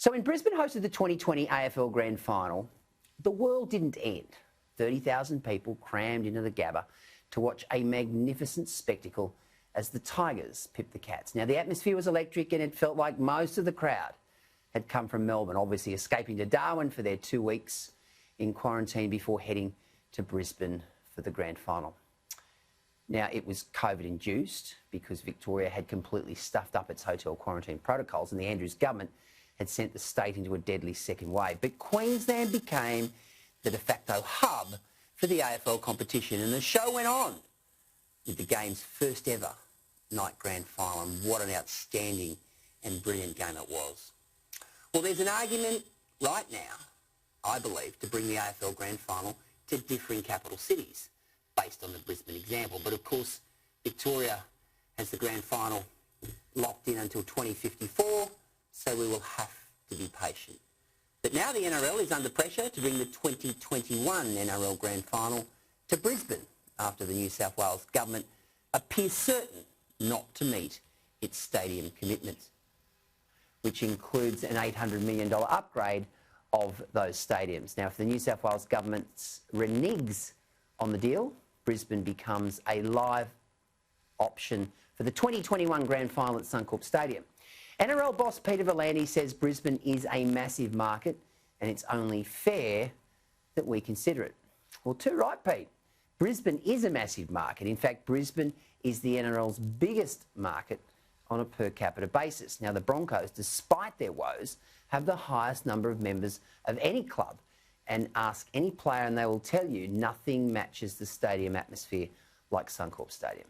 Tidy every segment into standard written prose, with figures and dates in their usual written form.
So when Brisbane hosted the 2020 AFL Grand Final, the world didn't end. 30,000 people crammed into the Gabba to watch a magnificent spectacle as the Tigers pipped the Cats. Now, the atmosphere was electric and it felt like most of the crowd had come from Melbourne, obviously escaping to Darwin for their 2 weeks in quarantine before heading to Brisbane for the Grand Final. Now, it was COVID-induced because Victoria had completely stuffed up its hotel quarantine protocols and the Andrews government had sent the state into a deadly second wave. But Queensland became the de facto hub for the AFL competition, and the show went on with the game's first ever night grand final, and what an outstanding and brilliant game it was. Well, there's an argument right now, I believe, to bring the AFL grand final to differing capital cities based on the Brisbane example. But of course, Victoria has the grand final locked in until 2054, so we will have to be patient. But now the NRL is under pressure to bring the 2021 NRL Grand Final to Brisbane after the New South Wales government appears certain not to meet its stadium commitments, which includes an $800 million upgrade of those stadiums. Now, if the New South Wales government reneges on the deal, Brisbane becomes a live option for the 2021 Grand Final at Suncorp Stadium. NRL boss Peter Gleeson says Brisbane is a massive market and it's only fair that we consider it. Well, too right, Pete. Brisbane is a massive market. In fact, Brisbane is the NRL's biggest market on a per capita basis. Now, the Broncos, despite their woes, have the highest number of members of any club, and ask any player and they will tell you nothing matches the stadium atmosphere like Suncorp Stadium.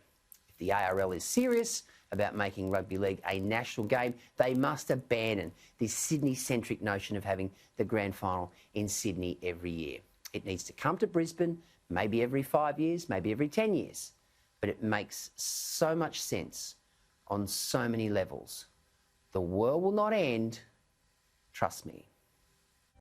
If the ARL is serious about making rugby league a national game, they must abandon this Sydney-centric notion of having the grand final in Sydney every year. It needs to come to Brisbane, maybe every 5 years, maybe every 10 years. But it makes so much sense on so many levels. The world will not end, trust me.